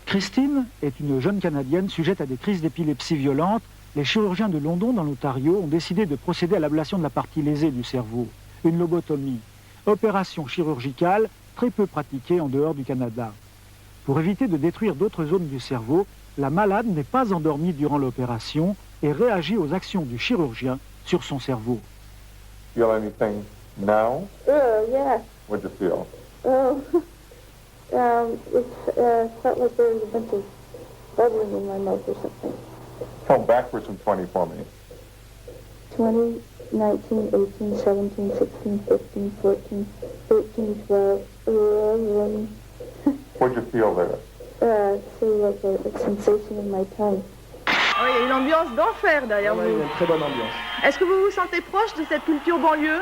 Christine est une jeune Canadienne sujette à des crises d'épilepsie violentes. Les chirurgiens de London, dans l'Ontario, ont décidé de procéder à l'ablation de la partie lésée du cerveau, une lobotomie. Opération chirurgicale très peu pratiquée en dehors du Canada. Pour éviter de détruire d'autres zones du cerveau, la malade n'est pas endormie durant l'opération et réagit aux actions du chirurgien sur son cerveau. Feel anything now? Yeah. What'd you feel? It felt like there was a bunch of bubbling in my mouth or something. Count backwards from 20 for me. 20, 19, 18, 17, 16, 15, 14, 13, 12, 11. What'd you feel there? So like a sensation in my tongue. Oh, il y a une ambiance d'enfer derrière vous. Il y a une très bonne ambiance. Est-ce que vous vous sentez proche de cette culture banlieue?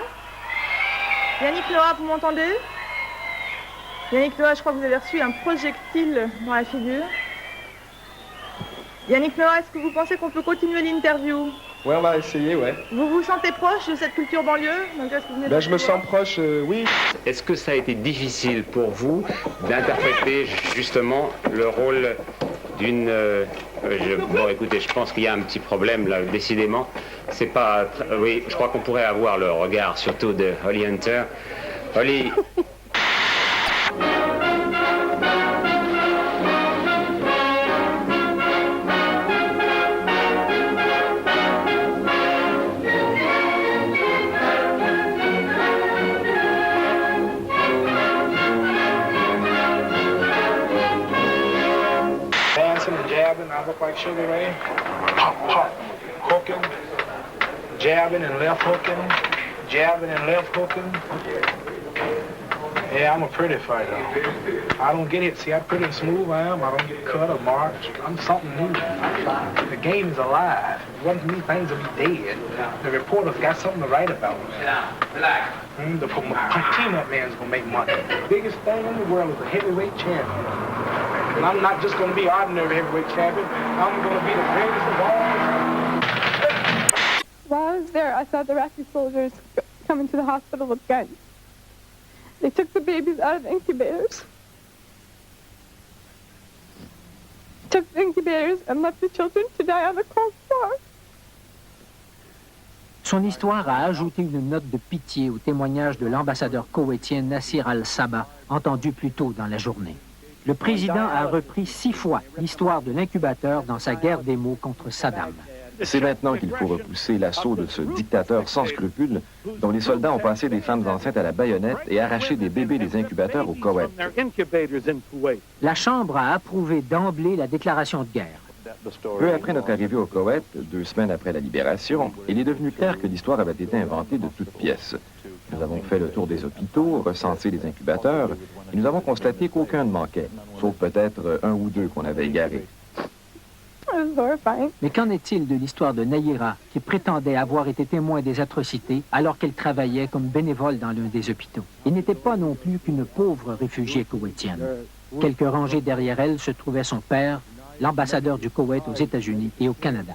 Yannick Noah, vous m'entendez? Yannick Noah, je crois que vous avez reçu un projectile dans la figure. Yannick Noah, est-ce que vous pensez qu'on peut continuer l'interview? Ouais, on va essayer, ouais. Vous vous sentez proche de cette culture banlieue? Donc, est-ce que vous venez de Ben, je me sens proche, oui. Est-ce que ça a été difficile pour vous d'interpréter justement le rôle d'une... bon, écoutez, je pense qu'il y a un petit problème là, décidément. C'est pas... Oui, je crois qu'on pourrait avoir le regard surtout de Holly Hunter. Holly... I look like Sugar Ray. Pop, pop, hooking, jabbing and left hooking, jabbing and left hooking. Yeah, I'm a pretty fighter. I don't get hit. See how pretty and smooth I am? I don't get cut or marked. I'm something new. The game is alive. If it wasn't for me, things would be dead. The reporters got something to write about. The peanut man's gonna make money. The biggest thing in the world is a heavyweight champion. And I'm not just going to be ordinary heavyweight champion. I'm going to be the greatest of all. While I was there, I saw the Iraqi soldiers come into the hospital with guns. They took the babies out of the incubators. Took the incubators and left the children to die on the cold floor. Son histoire a ajouté une note de pitié au témoignage de l'ambassadeur koweïtien Nassir al-Sabah, entendu plus tôt dans la journée. Le président a repris 6 fois l'histoire de l'incubateur dans sa guerre des mots contre Saddam. C'est maintenant qu'il faut repousser l'assaut de ce dictateur sans scrupules dont les soldats ont passé des femmes enceintes à la baïonnette et arraché des bébés des incubateurs au Koweït. La Chambre a approuvé d'emblée la déclaration de guerre. Peu après notre arrivée au Koweït, 2 semaines après la libération, il est devenu clair que l'histoire avait été inventée de toutes pièces. Nous avons fait le tour des hôpitaux, recensé les incubateurs, et nous avons constaté qu'aucun ne manquait, sauf peut-être un ou deux qu'on avait égarés. Mais qu'en est-il de l'histoire de Nayira, qui prétendait avoir été témoin des atrocités alors qu'elle travaillait comme bénévole dans l'un des hôpitaux? Il n'était pas non plus qu'une pauvre réfugiée koweïtienne. Quelques rangées derrière elle se trouvait son père, l'ambassadeur du Koweït aux États-Unis et au Canada.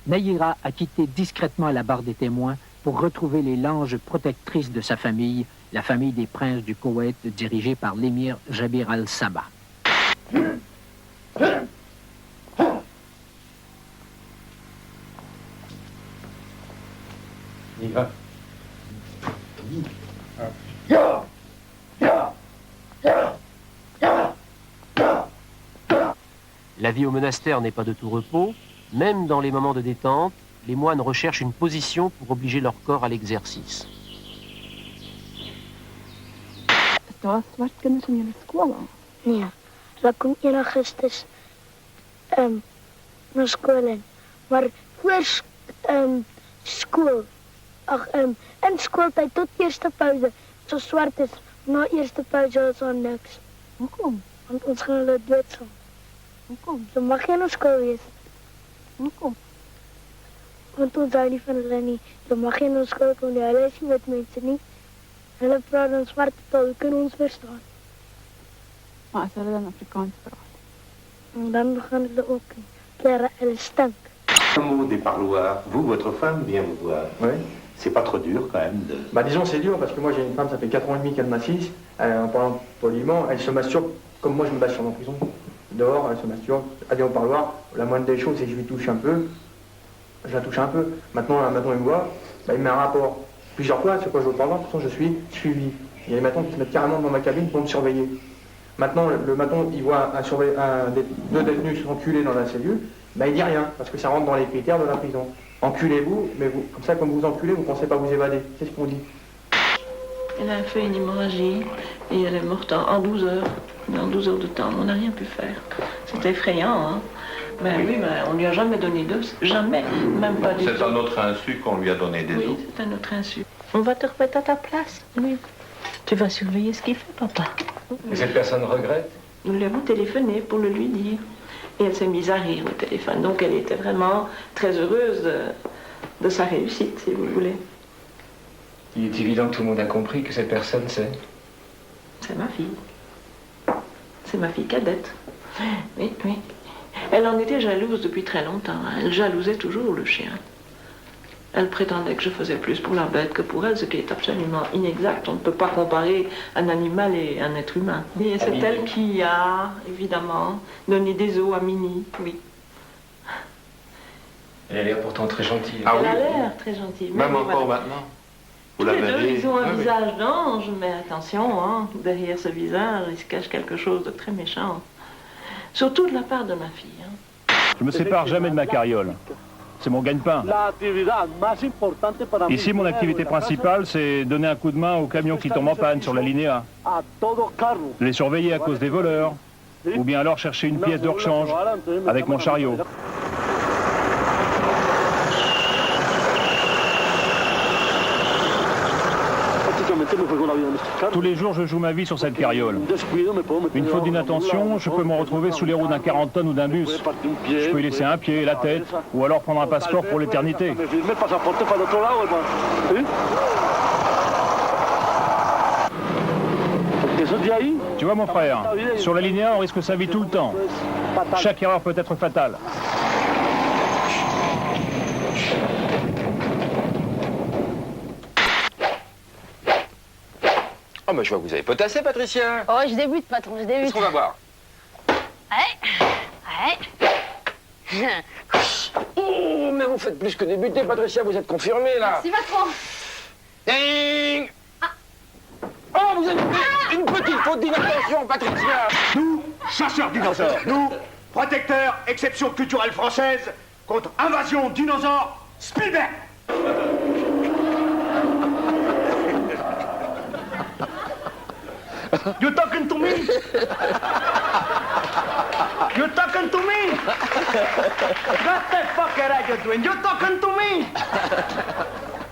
Nayira a quitté discrètement la barre des témoins pour retrouver les langes protectrices de sa famille, la famille des princes du Koweït dirigée par l'émir Jabir al-Sabah. La vie au monastère n'est pas de tout repos. Même dans les moments de détente, les moines recherchent une position pour obliger leur corps à l'exercice. Wat kunnen ze naar school? Nee, we komen in augustus naar school. Maar voor school, in schooltijd tot eerste pauze, zo zwart is, na eerste pauze is er niks. Hoekom? Want ons gaan hulle doodslaan. Hoekom? Dan mag jy naar school wees. Hoekom? Want ons hou nie van hulle nie. Dan mag jy naar school kom, hulle is nie met mense nie. Hulle praat dan zwarte taal, hoe kunnen ons verstaan? Maar als hulle dan Afrikaans praat? En dan gaan hulle ook kleren hulle stink. Un mot des parloirs. Vous, votre femme vient vous voir. Oui. C'est pas trop dur quand même de... Bah disons c'est dur parce que moi j'ai une femme, ça fait 4 ans et demi qu'elle m'assiste. En parlant poliment, elle se masturbe comme moi je me masturbe en prison. dehors, elle se masturbe, elle vient au parloir, la moindre des choses c'est que je lui touche un peu, je la touche un peu. Maintenant il me voit, il me met un rapport. Plusieurs fois, sur quoi je vais au parloir, de toute façon je suis suivi. Il y a les matons qui se mettent carrément dans ma cabine pour me surveiller. Maintenant, le maton, il voit deux détenus s'enculer dans la cellule, il dit rien, parce que ça rentre dans les critères de la prison. Enculez-vous, mais vous, comme ça, comme vous enculez, vous ne pensez pas vous évader. C'est ce qu'on dit. Elle a fait une hémorragie et elle est morte en 12 heures. En 12 heures de temps, on n'a rien pu faire. C'était effrayant, hein. Mais oui, on ne lui a jamais donné d'os. Jamais, même pas du tout. C'est à notre insu qu'on lui a donné des os. Oui, c'est à notre insu. On va te remettre à ta place, oui. Tu vas surveiller ce qu'il fait, papa. Et cette personne regrette? Nous lui avons téléphoné pour le lui dire. Et elle s'est mise à rire au téléphone. Donc elle était vraiment très heureuse de sa réussite, si vous voulez. Il est évident que tout le monde a compris que cette personne, c'est... C'est ma fille. C'est ma fille cadette. Oui, oui. Elle en était jalouse depuis très longtemps. Elle jalousait toujours le chien. Elle prétendait que je faisais plus pour la bête que pour elle, ce qui est absolument inexact. On ne peut pas comparer un animal et un être humain. Et c'est elle qui a, évidemment, donné des os à Minnie, oui. Elle a l'air pourtant très gentille. Elle a l'air très gentille. Même encore maintenant. Tous les deux, ils ont un visage d'ange, mais attention, hein, derrière ce visage, il se cache quelque chose de très méchant. Surtout de la part de ma fille. Hein. Je me sépare jamais de ma carriole. C'est mon gagne-pain. Ici, mon activité principale, c'est donner un coup de main aux camions qui tombent en panne sur la ligne A. Les surveiller à cause des voleurs, ou bien alors chercher une pièce de rechange avec mon chariot. Tous les jours, je joue ma vie sur cette carriole. Une faute d'inattention, je peux me retrouver sous les roues d'un 40 tonnes ou d'un bus. Je peux y laisser un pied, la tête, ou alors prendre un passeport pour l'éternité. Tu vois, mon frère, sur la ligne 1, on risque sa vie tout le temps. Chaque erreur peut être fatale. Oh, mais je vois que vous avez potassé, Patricia. Oh, je débute, patron, je débute. Qu'est-ce qu'on va voir? Ouais. Oh, mais vous faites plus que débuter, Patricia, vous êtes confirmée, là. Merci, patron. Ding! Oh, vous avez fait une petite faute d'inattention, Patricia. Nous, chasseurs dinosaures. Nous, protecteurs, exception culturelle française, contre invasion dinosaure, Spielberg. You talking to me? You talking to me? What the fuck are you doing? You talking to me?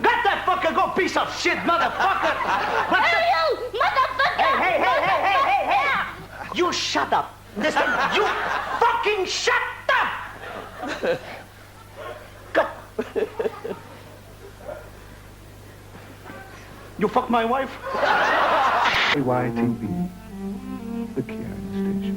Get that fucker, go piece of shit, motherfucker! Hey, you, motherfucker! Hey! You shut up! Listen, you fucking shut up! God. You fuck my wife? YTV, the Caring Station.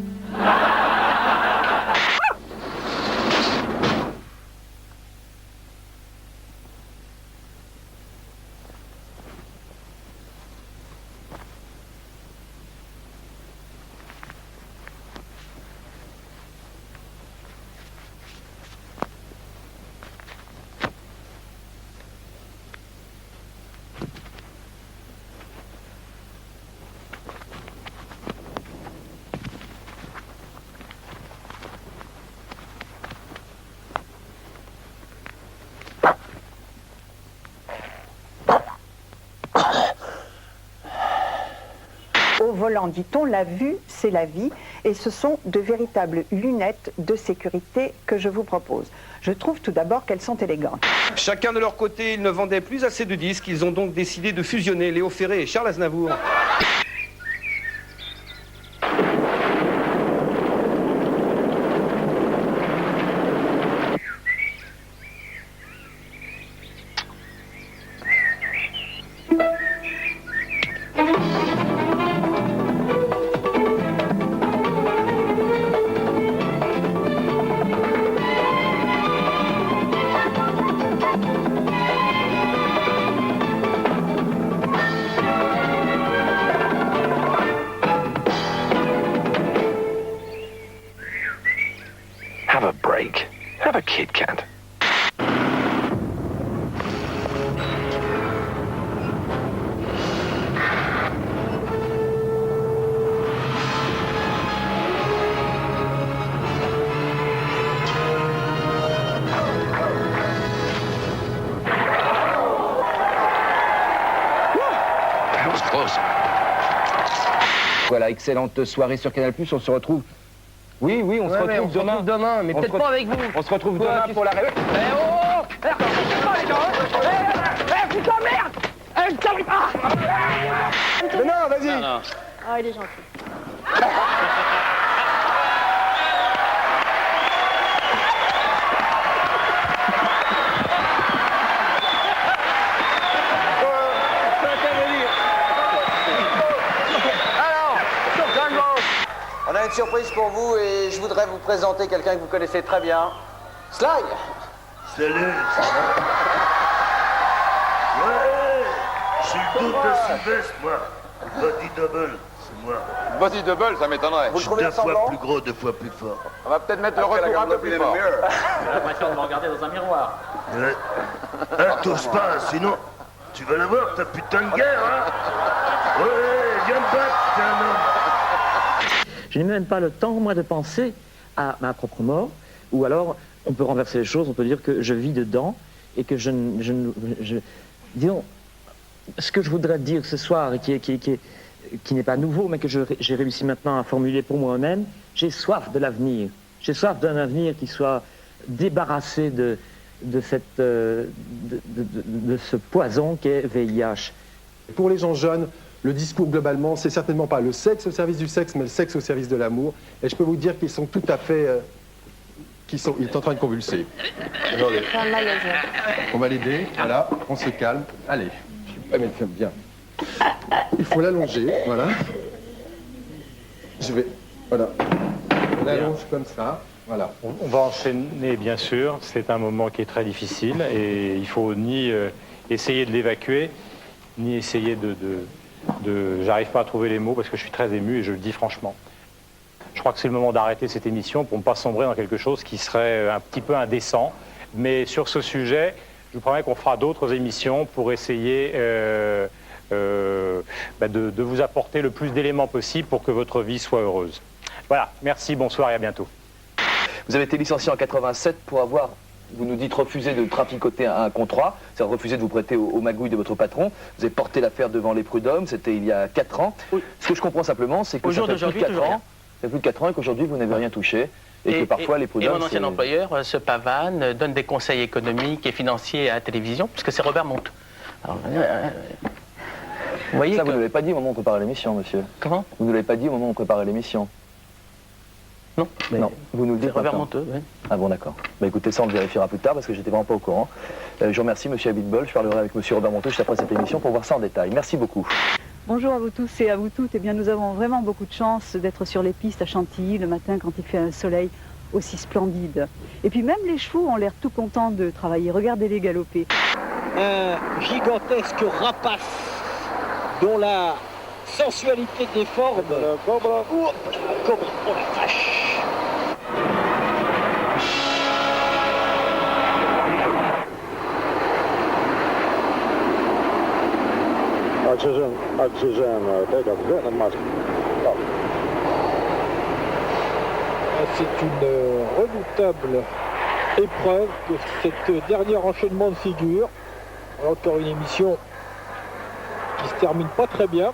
Au volant, dit-on, la vue, c'est la vie, et ce sont de véritables lunettes de sécurité que je vous propose. Je trouve tout d'abord qu'elles sont élégantes. Chacun de leur côté, ils ne vendaient plus assez de disques, ils ont donc décidé de fusionner Léo Ferré et Charles Aznavour. Have a break. Have a Kit Kat. That was close. Voilà, excellente soirée sur Canal+. On se retrouve. Oui, on se retrouve demain. Mais peut-être pas avec vous. On se retrouve demain pour la réunion. Putain, merde! Non, vas-y. Ah, il est gentil. On a une surprise pour vous et je voudrais vous présenter quelqu'un que vous connaissez très bien. Sly! Salut! Ouais! Je suis le double de Sylvestre, moi. Body double, c'est moi. Body double, ça m'étonnerait. Vous le Je suis trouvez 2 fois semblant? plus gros, 2 fois plus fort. On va peut-être mettre le retour un peu plus fort. J'ai l'impression de me regarder dans un miroir. Ouais. Ah, t'oses pas, sinon tu vas la voir, ta putain de guerre, hein? Ouais, viens me battre, t'es un homme. Je n'ai même pas le temps, moi, de penser à ma propre mort, ou alors on peut renverser les choses, on peut dire que je vis dedans et que disons, ce que je voudrais dire ce soir et qui n'est pas nouveau, mais que j'ai réussi maintenant à formuler pour moi-même, j'ai soif de l'avenir. J'ai soif d'un avenir qui soit débarrassé de ce poison qu'est VIH. Pour les gens jeunes, le discours globalement, c'est certainement pas le sexe au service du sexe, mais le sexe au service de l'amour. Et je peux vous dire qu'ils sont tout à fait... il est en train de convulser. Attendez. On va l'aider, voilà, on se calme. Allez, mais bien. Il faut l'allonger, voilà. Voilà. On l'allonge comme ça, voilà. On va enchaîner, bien sûr. C'est un moment qui est très difficile et il faut ni essayer de l'évacuer, ni essayer J'arrive pas à trouver les mots parce que je suis très ému et je le dis franchement. Je crois que c'est le moment d'arrêter cette émission pour ne pas sombrer dans quelque chose qui serait un petit peu indécent. Mais sur ce sujet, je vous promets qu'on fera d'autres émissions pour essayer de vous apporter le plus d'éléments possible pour que votre vie soit heureuse. Voilà, merci, bonsoir et à bientôt. Vous avez été licencié en 87 pour avoir, vous nous dites, refusé de traficoter un contrat, c'est-à-dire refusé de vous prêter aux magouilles de votre patron. Vous avez porté l'affaire devant les prud'hommes, c'était il y a 4 ans. Oui. Ce que je comprends simplement, c'est que ça fait plus de 4 ans et qu'aujourd'hui vous n'avez rien touché. Et que parfois les prud'hommes... Et mon ancien employeur se pavane, donne des conseils économiques et financiers à la télévision, puisque c'est Robert Monte. Alors, vous voyez ça, vous ne l'avez pas dit au moment où on préparait l'émission, monsieur. Comment? Vous ne l'avez pas dit au moment où on préparait l'émission. Non. Non, vous nous le dites Robert Monteux, oui. Ah bon, d'accord. Bah écoutez, ça on le vérifiera plus tard parce que j'étais vraiment pas au courant. Je vous remercie, monsieur Abitbol. Je parlerai avec monsieur Robert Monteux juste après cette émission pour voir ça en détail. Merci beaucoup. Bonjour à vous tous et à vous toutes. Eh bien, nous avons vraiment beaucoup de chance d'être sur les pistes à Chantilly le matin quand il fait un soleil aussi splendide. Et puis même les chevaux ont l'air tout contents de travailler. Regardez-les galoper. Un gigantesque rapace dont la sensualité des formes... Oh la vache! C'est une redoutable épreuve que cette dernier enchaînement de figures. Encore une émission qui se termine pas très bien.